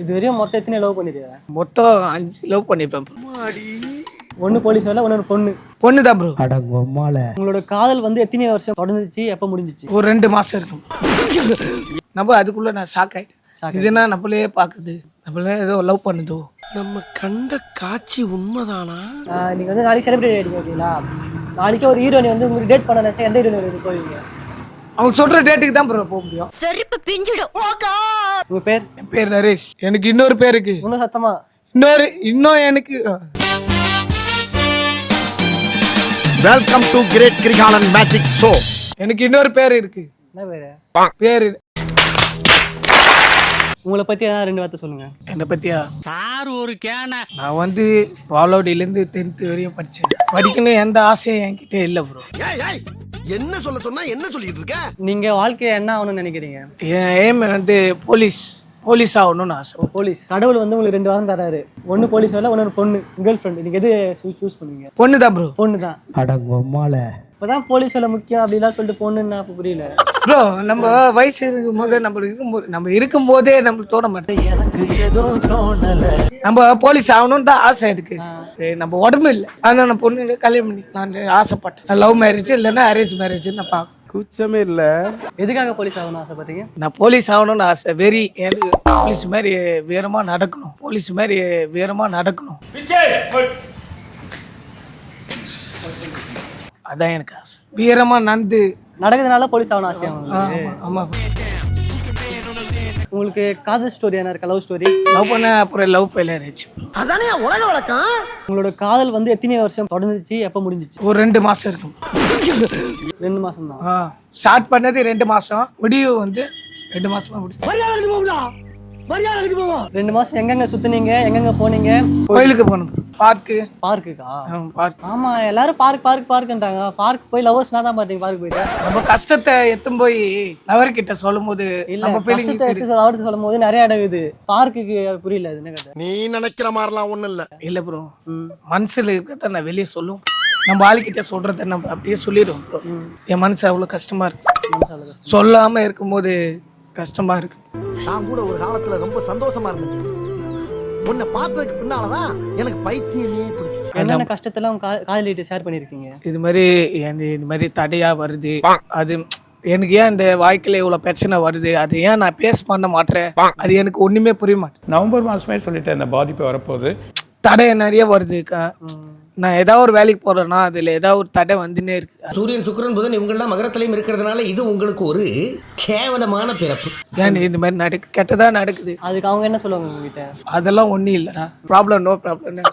இது வரையும் மொத்தம் எத்தனை லவ் பண்ணிருக்கீங்க? மொத்தம் 5 லவ் பண்ணிருப்பேன் ப்ரோ. ஒன்னு போலீஸ் வேலை, ஒன்னு பொண்ணு. பொண்ணு தான் ப்ரோ. உங்களோட காதல் வந்து எத்தனை வருஷம் தொடர்ந்துச்சு, எப்ப முடிஞ்சிச்சு? ஒரு 2 மாசம் இருக்கும். நம்ம அதுக்குள்ள நான் ஷாக் ஆயிட்டேன். இதுனா நம்மளே பாக்குது, நம்மளே ஏதோ லவ் பண்ணுதோ. நம்ம கண்ட காட்சி உண்மைதானா? நீங்க வந்து நாளைக்கு செலிபிரேட் ஆயிடுங்க ஓகேங்களா? நாளைக்கு ஒரு ஹீரோனி வந்து உங்களுக்கு டேட் பண்ண நினைச்சா எந்த ஹீரோனி போவீங்க? அவங்க சொல்ற டேட்டுக்கு தான் ப்ரோ போக முடியும். செருப்பு பிஞ்சிடும். உங்க பேர்? என் பேர் நரேஷ். எனக்கு இன்னொரு பேர் இருக்கு. இன்னும் சத்தமா? இன்னும் எனக்கு welcome to great Kirikalan magic show. எனக்கு இன்னொரு பேர் இருக்கு. என்ன பேரு? பேரு உங்களை பத்தி ஏதாவது 2 வார்த்தை சொல்லுங்க. என்னை பத்தியா? சார் ஒரு கேன. நான் வந்து பாலோடியிலேருந்து 10th வரையும் படிச்சேன். படிக்கணும் எந்த ஆசையும் என்கிட்ட இல்லை ப்ரோ. என்ன சொல்ல சொன்னா என்ன சொல்லிட்டு இருக்க? நீங்க வாழ்க்கைய என்ன ஆகணும்னு நினைக்கிறீங்க? என் எய்ம் வந்து போலீஸ் ஆகணும்னு ஆசை. போலீஸ். கடவுள் வந்து உங்களுக்கு 2 வாரம் தராரு. ஒன்னு போலீஸ் வேலை, ஒன்னு பொண்ணு, கேர்ள் ஃப்ரெண்ட். நீங்க எது சூஸ் பண்ணுவீங்க? பொண்ணு தான் ப்ரோ. பொண்ணு தான். இப்பதான் போலீஸ் வேலை முக்கியம் அப்படிலாம் சொல்லிட்டு பொண்ணுன்னா அப்ப புரியல ப்ரோ. நம்ம வயசு இருக்கும்போது நம்ம இருக்கும்போதே நம்மளுக்கு தோண மாட்டேன். நம்ம போலீஸ் ஆகணும்னு தான் ஆசை இருக்கு. நம்ம உடம்பு இல்லை, அதனால நான் பொண்ணு கல்யாணம் பண்ணி நான் ஆசைப்பட்டேன். லவ் மேரேஜ் இல்லைன்னா அரேஞ்ச் மேரேஜ் நான் பார்க்க குச்சமே இல்ல. எதுக்காக போலீஸ் ஆகணும்னு ஆசைப்பட்டீங்க? நான் போலீஸ் ஆகணும்னு ஆசை. வெறி. எனக்கு போலீஸ் மாதிரி வீரமா நடக்கணும். போலீஸ் மாதிரி வீரமா நடக்கணும். அதான் எனக்கு ஆசை. வீரமா நடக்கிறதுனால போலீஸ் ஆகணும் ஆசையா? ஆமா. உங்களுக்கு காதல் ஸ்டோரி என்ன இருக்கா? Love story? லவ் பண்ண அப்புறம் லவ் ஃபெயிலியர் ஆயிடுச்சு. அதானே உலக வழக்கம். உங்களோட காதல் வந்து எத்தனை வருஷம் தொடர்ந்துச்சு, எப்ப முடிஞ்சிச்சு? ஒரு 2 மாசம் இருக்கும். 2 மாசம் தான். ஸ்டார்ட் பண்ணது 2 மாசம், முடிவு வந்து 2 மாசமா முடிச்சு. 2 மாசம் எங்கெங்க சுத்துனீங்க, எங்கெங்க போனீங்க? கோயிலுக்கு போனோம். பார்க்குக்கா? ஆமா, எல்லாரும் பார்க்குன்றாங்க. பார்க் போய் லவர்ஸ்னா தான் பாத்தீங்க. பார்க் போயிட்டு நம்ம கஷ்டத்தை எத்தும் போய் லவர் கிட்ட சொல்லும் போது நம்ம கஷ்டத்தை எடுத்து லவர்ஸ் சொல்லும் போது நிறைய அடகுது. பார்க்குக்கு புரியல. அது என்ன கதை? நீ நினைக்கிற மாதிரிலாம் ஒண்ணும் இல்ல ப்ரோ. மனசுல இருக்கிறத நான் வெளியே சொல்லுவோம். நம்ம ஆளுக்கிட்ட சொல்றத நம்ம அப்படியே சொல்லிடுவோம் ப்ரோ. என் மனசு அவ்வளவு கஷ்டமா இருக்கு. சொல்லாம இருக்கும்போது கஷ்டமா இருக்கு. நான் கூட ஒரு காலத்துல ரொம்ப சந்தோஷமா இருந்தேன். உன்னை பார்த்ததுக்கு பின்னாலதான் எனக்கு பைத்தியமே பிடிச்சு. என்னென்ன கஷ்டத்தெல்லாம் காதலிட்டு ஷேர் பண்ணிருக்கீங்க? இது மாதிரி தடையா வருது, அது எனக்கு ஏன் இந்த வாழ்க்கையில இவ்வளவு பிரச்சனை வருது, அது ஏன் நான் பேஸ் பண்ண மாட்டேன், அது எனக்கு ஒண்ணுமே புரிய மாட்டேன். நவம்பர் மாசமே சொல்லிட்டேன் இந்த பாதிப்பு வரப்போகுது. தடை நிறைய வருதுக்கா. நான் ஏதாவது ஒரு வேலைக்கு போறேன்னா அதுல ஏதாவது ஒரு தடை வந்துன்னே இருக்கு. சூரியன், சுக்கிரன், புதன் இவங்கெல்லாம் மகரத்திலையும் இருக்கிறதுனால இது உங்களுக்கு ஒரு கேவலமான பிறப்பு. ஏன் இந்த மாதிரி கெட்டதா நடக்குது? அதுக்கு அவங்க என்ன சொல்லுவாங்க உங்ககிட்ட? அதெல்லாம் ஒண்ணும் இல்லடா. Problem no problem.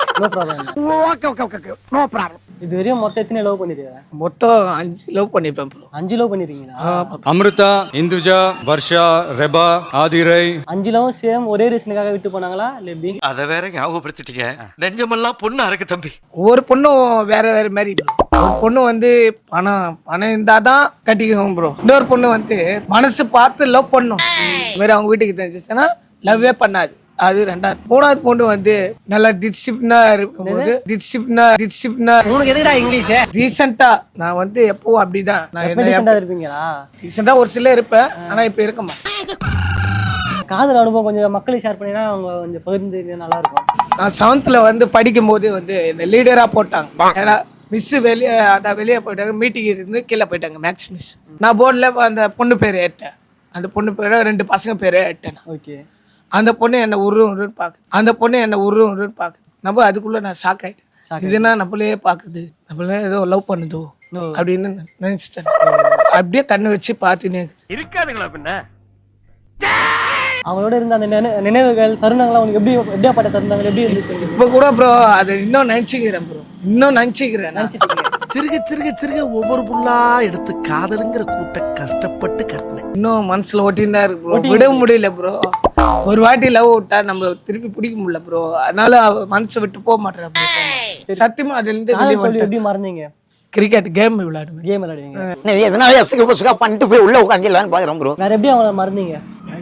இது வரையும் மொத்தம் எத்தனை லவ் பண்ணிருக்கீங்க? மொத்தம் 5 லவ் பண்ணிருப்பேன் ப்ரோ. 5 லவ் பண்ணிருக்கீங்களா? அமிர்தா, இந்துஜா, வர்ஷா, ரெபா, ஆதிரை. 5 லவ் சேம் ஒரே ரீசனுக்காக விட்டு போனாங்களா இல்ல எப்படி? அத வேற ஞாபகப்படுத்திட்டீங்க. நெஞ்சமெல்லாம் பொண்ணு அறக்கு தம்பி. ஒரு பொண்ணும் வேற மாதிரி. ஒரு பொண்ணு வந்து பணம் இருந்தாதான் கட்டிக்குவோம் ப்ரோ. இன்னொரு பொண்ணு வந்து மனசு பார்த்து லவ் பண்ணும். வேற அவங்க வீட்டுக்கு தெரிஞ்சிச்சுன்னா லவ்வே பண்ணாது. அது 2வது. 3வது பொண்ணு வந்து நல்லா டிசிப்ளினா இருக்கும்போது உனக்கு எதுக்குடா இங்கிலீஷ்? ரீசெண்டா நான் வந்து எப்போ அப்படிதான். ரீசெண்டா இருப்பீங்களா? ரீசெண்டா ஒரு சில இருப்பேன், ஆனா இப்ப இருக்க மாட்டேன். காதல் அனுபவம் கொஞ்சம் மக்களுக்கு ஷேர் பண்ணினா அவங்க கொஞ்சம் பகிர்ந்து நல்லா இருக்கும். நான் 7th வந்து படிக்கும் போது வந்து என்ன லீடரா போட்டாங்க. ஏன்னா மிஸ் வெளியே போயிட்டாங்க. மீட்டிங் இருந்து கீழே போயிட்டாங்க மேக்ஸ் மிஸ். நான் போர்டில் அந்த பொண்ணு பேர் ஏற்றேன். அந்த பொண்ணு பேரை 2 பசங்க பேரை ஏற்றேன். ஓகே. அந்த பொண்ணு என்ன உருன்னு பார்க்குது. நம்ம அதுக்குள்ள நான் ஷாக் ஆயிட்டேன். இதுனா நம்மளே பார்க்குது, நம்மளே ஏதோ லவ் பண்ணுதோ அப்படின்னு நினைச்சிட்டேன். அப்படியே கண்ணு வச்சு பார்த்துனே இருக்காதுங்களா பின்ன? அவங்களோட இருந்த அந்த நினைவுகள் தருணங்கள் அவங்களுக்கு எப்படியாப்பட்ட தருணங்கள் எப்படி இருந்துச்சு? இப்போ கூட ப்ரோ அதை இன்னும் நினச்சிக்கிறேன் ப்ரோ. நினச்சிக்கிறேன். திருக ஒவ்வொரு புள்ளா எடுத்து காதலுங்கிற கூட்ட கஷ்டப்பட்டு கட்டினேன். இன்னும் மனசுல ஓட்டின்னு இருக்கு ப்ரோ. விட முடியல ப்ரோ. ஒரு வாட்டி லவ் விட்டா நம்ம திருப்பி பிடிக்க முடியல ப்ரோ. அதனால மனசு விட்டு போக மாட்டேன் ப்ரோ. சத்தியமா அதுல இருந்து எப்படி மறந்தீங்க? Cricket game விளையாடுவீங்க. பண்ணிட்டு போய் உள்ள உட்காந்துலான்னு பாக்குறோம் ப்ரோ. வேற எப்படி அவங்கள மறந்தீங்க?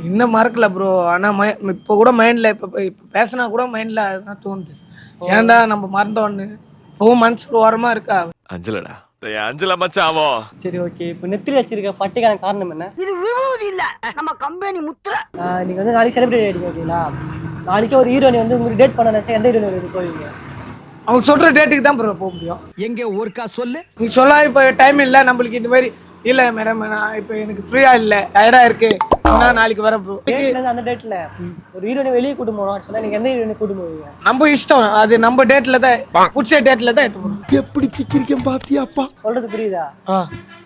இன்னும் மறக்கல ப்ரோ. ஆனா இப்ப கூட மைண்ட்ல இப்ப பேசினா கூட மைண்ட்ல அதுதான் தோணுது. ஏன்டா நம்ம மறந்தோன்னு இப்போ மனசுக்கு ஓரமா இருக்கா. அஞ்சலடா அஞ்சல மச்சாவோ. சரி ஓகே. இப்போ நெத்திரி வச்சிருக்க பட்டிக்கான காரணம் என்ன? இது விபூதி இல்ல, நம்ம கம்பெனி முத்திரை. நீங்க வந்து நாளைக்கு செலிபிரேட் ஆயிடுங்க ஓகேங்களா? நாளைக்கு ஒரு ஹீரோயின் வந்து உங்களுக்கு டேட் பண்ண நினைச்சா எந்த ஹீரோயின் போவீங்க? அவங்க சொல்ற டேட்டுக்கு தான் ப்ரோ போக முடியும். எங்க ஒருக்கா சொல்லு. நீ சொல்ல இப்போ டைம் இல்லை நம்மளுக்கு இந்த மாதிரி இல்லை மேடம் நான் இப்போ எனக்கு ஃப்ரீயா இல்லை டயர்டாக இருக்கு நான் நாளைக்கு வரேன் ப்ரோ. அந்த டேட்ல ஒரு ஹீரோனை வெளியே கூட்டு போகணும்னு சொன்னா நீங்க எந்த ஹீரோனை கூட்டு போவீங்க? நம்ம இஷ்டம், அது நம்ம டேட்ல தான் பிடிச்ச டேட்ல தான் எடுத்து போகணும். எப்படி சிக்கிரிக்கம் பாத்தியாப்பா? சொல்றது புரியுதா?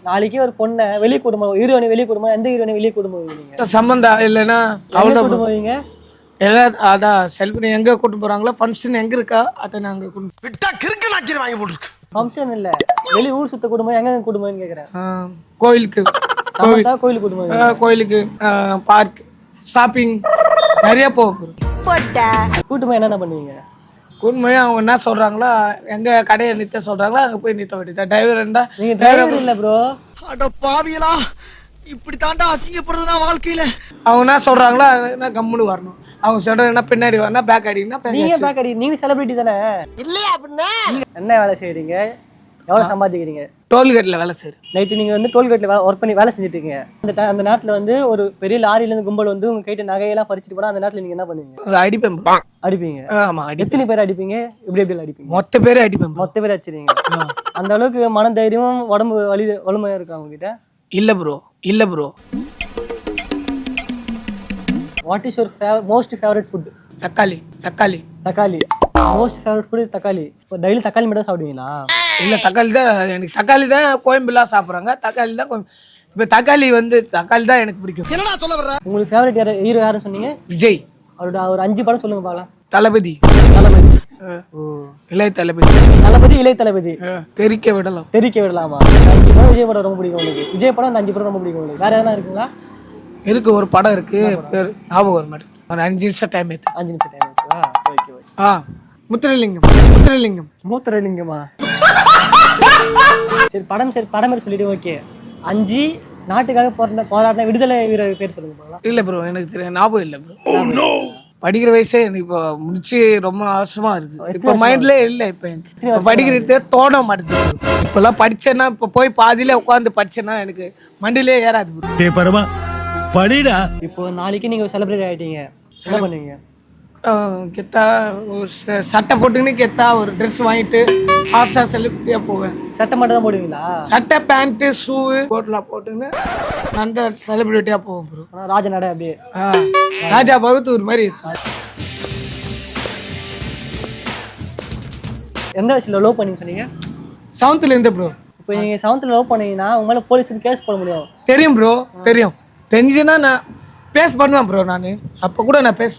நாளைக்கு ஒரு பொண்ணை வெளியே கூட்டு போவோம், ஹீரோனை வெளியே கூட்டு போவோம், எந்த ஹீரோனை வெளியே கூட்டு போவீங்க நீங்க? சம்பந்தம் இல்லைன்னா அவ்வளோ கூட்டு போவீங்க? எல்லாம் அதான் செல்ஃபி எங்க கூட்டு போறாங்களோ ஃபங்க்ஷன் எங்க இருக்கா அதை நாங்க கூட்டு விட்டா கிறுக்கு நாச்சி வாங்கி போட்டுருக்கு. ஃபங்க்ஷன் இல்ல வெளி ஊர் சுத்த குடும்பம் எங்க குடும்பம்னு கேக்குறேன். கோயிலுக்கு கோயிலுக்கு குடும்பம், கோயிலுக்கு பார்க் ஷாப்பிங் நிறைய போகும். கூட்டு போய் என்னென்ன பண்ணுவீங்க? கூட்டுமையா அவங்க என்ன சொல்றாங்களோ எங்க கடையை நிறுத்த சொல்றாங்களோ அங்க போய் நிறுத்த வேண்டியது. டிரைவர் இருந்தா நீங்க டிரைவர் இல்ல ப்ரோ. அட பாவியலா, இப்படி தாண்டா அசிங்கப்படுறதுனா வாழ்க்கையில. அவங்க என்ன சொல்றாங்களோ என்ன கம்முன்னு வரணும். அவங்க சொல்றாங்கன்னா பின்னாடி வரணும், பேக் அடிக்கணும். நீங்க பேக் அடி, நீங்க செலிபிரிட்டி தானே இல்லையா அப்படின்னா என்ன வேலை செய்றீங்க? எவ்வளவு சம்பாதிக்கிறீங்க? டோல்கேட்ல வேலை செய்யுது. நைட்டு நீங்க வந்து டோல்கேட்ல ஒர்க் பண்ணி வேலை செஞ்சுட்டு இருக்கீங்க. அந்த நேரத்துல வந்து ஒரு பெரிய லாரியில இருந்து கும்பல் வந்து உங்க கைட்டு நகையெல்லாம் பறிச்சுட்டு போனா அந்த நேரத்துல நீங்க என்ன பண்ணுவீங்க? அடிப்பேன். அடிப்பீங்க? ஆமா. எத்தனை பேர் அடிப்பீங்க? எப்படி அடிப்பீங்க? மொத்த பேரே அடிப்பேன். மொத்த பேர் அடிச்சிருவீங்க? அந்த அளவுக்கு மன தைரியமும் உடம்பு வலிமையா இருக்கா உங்ககிட்ட? இல்ல bro. What is your most favourite food? தக்காளி. மோஸ்ட் ஃபேவரட் ஃபுட் தக்காளி. இப்போ டெய்லி தக்காளி மட்டும் சாப்பிடுவீங்களா? இல்ல தக்காளி தான் எனக்கு. தக்காளி தான் கோயம்புலாம் சாப்பிட்றாங்க. தக்காளி தான் இப்போ தக்காளி தான் எனக்கு பிடிக்கும். என்னடா சொல்ல வர்ற? உங்களுக்கு ஃபேவரட் ஹீரோ யாரும் சொன்னீங்க? விஜய். அவரோட ஒரு 5 படம் சொல்லுங்க பார்க்கலாம். தளபதி. இளைய தளபதி. தெரிக்க விடலாமா? 5 படம் விஜய் படம் ரொம்ப பிடிக்கும் உங்களுக்கு. விஜய் படம் அந்த 5 படம் ரொம்ப பிடிக்கும் உங்களுக்கு. வேற எதனா இருக்குங்களா? இருக்கு, ஒரு படம் இருக்கு, பேர் ஞாபகம் வர மாட்டேங்குது. ஒரு 5 நிமிஷம் டைம் எடுத்து. 5 நிமிஷம் டைம் எடுத்துவா? ஓகே. மூத்திரலிங்கமா? சரி படம் பேர் சொல்லிட்டு ஓகே. 5 நாட்டுக்காக போராடின விடுதலை வீரர் பேர் சொல்லுங்க பார்க்கலாம். இல்ல ப்ரோ, எனக்கு சரி ஞாபகம் இல்லை ப்ரோ. படிக்கிற வயசே எனக்கு இப்போ முடிச்சு ரொம்ப வருஷமா இருக்கு. இப்போ மைண்ட்ல இல்லை. இப்போ எனக்கு படிக்கிறதே தோண மாட்டேங்குது. இப்பெல்லாம் படிச்சேன்னா இப்போ போய் பாதியில உட்காந்து படிச்சேன்னா எனக்கு மண்டிலே ஏறாது. படிடா. இப்போ நாளைக்கு நீங்க செலிப்ரேட் ஆயிட்டீங்க, என்ன பண்ணுவீங்க? கெத்தா சட்டை போட்டுன்னு கெத்தா ஒரு ட்ரெஸ் வாங்கிட்டு ஆசா செலிப்ரிட்டியா போவேன். சட்டை மட்டும் தான் போடுவீங்களா? சட்டை பேண்ட் ஷூ கோட்லாம் போட்டுன்னு நல்ல செலிப்ரிட்டியா போவோம் ப்ரோ. ராஜ நட அப்படியே ராஜா பகதூர் மாதிரி. எந்த வயசுல லவ் பண்ணீங்க சொன்னீங்க? 7th இருந்து ப்ரோ. இப்போ நீங்க 7th லவ் பண்ணீங்கன்னா உங்களால போலீஸுக்கு கேஸ் போட முடியும்? தெரியும் ப்ரோ, தெரியும். தெரிஞ்சுன்னா நான் பேஸ் பண்ணுவேன் ப்ரோ. நான் அப்போ கூட நான் பேஸ்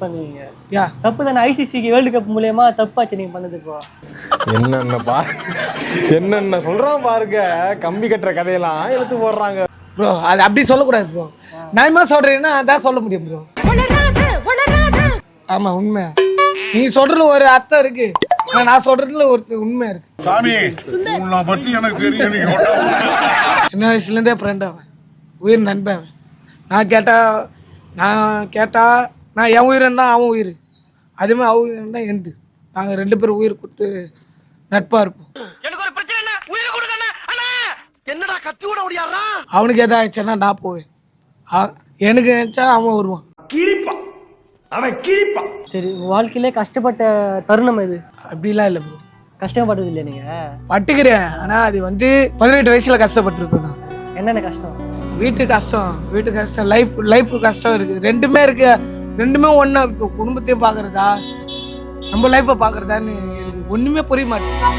பண்ணுவீங்க. யா தப்பு தானே. ஐசிசிக்கு வேர்ல்டு கப் மூலியமா தப்பாச்சு நீங்க பண்ணது ப்ரோ. என்னென்ன சொல்றான் பாருங்க. கம்பி கட்டுற கதையெல்லாம் எடுத்து போடுறாங்க ப்ரோ. அது அப்படி சொல்லக்கூடாது ப்ரோ. நான் சொல்றேன்னா அதான் சொல்ல முடியும் ப்ரோ. ஆமா, உண்மை. நீ சொல்றதுல ஒரு அர்த்தம் இருக்கு, நான் சொல்றதுல ஒரு உண்மை இருக்கு. சின்ன வயசுல இருந்தே ஃப்ரெண்ட் அவன், உயிர் நண்பன். நான் கேட்டா நான் என் உயிர் தான் அவன் உயிர், அதுமாதிரி அவன் உயிர் தான் எந்து. நாங்கள் 2 பேரும் உயிர் கொடுத்து நட்பா இருப்போம். எனக்கு ஒரு பிரச்சனை, உயிர் கொடுக்கணும். அண்ணா என்னடா கத்தி ஓட ஓடியாரா? அவனுக்கு எதாவது ஆயிடுச்சுன்னா நான் போவேன். எனக்கு நினைச்சா அவன் வருவான். சரி, உங்க வாழ்க்கையிலே கஷ்டப்பட்ட தருணம் இது? அப்படிலாம் இல்லை ப்ரோ. கஷ்டப்பட்டது இல்லையா நீங்க? பட்டுக்கிறேன், ஆனா அது 18 வயசுல கஷ்டப்பட்டுருப்பேன் நான். என்னென்ன கஷ்டம்? வீட்டு கஷ்டம், லைஃப் கஷ்டம் இருக்கு. ரெண்டுமே இருக்கு. ரெண்டுமே ஒண்ணா. இப்போ குடும்பத்தையும் பாக்குறதா நம்ம லைஃப்பை பாக்குறதான்னு எனக்கு ஒண்ணுமே புரிய மாட்டேங்குது.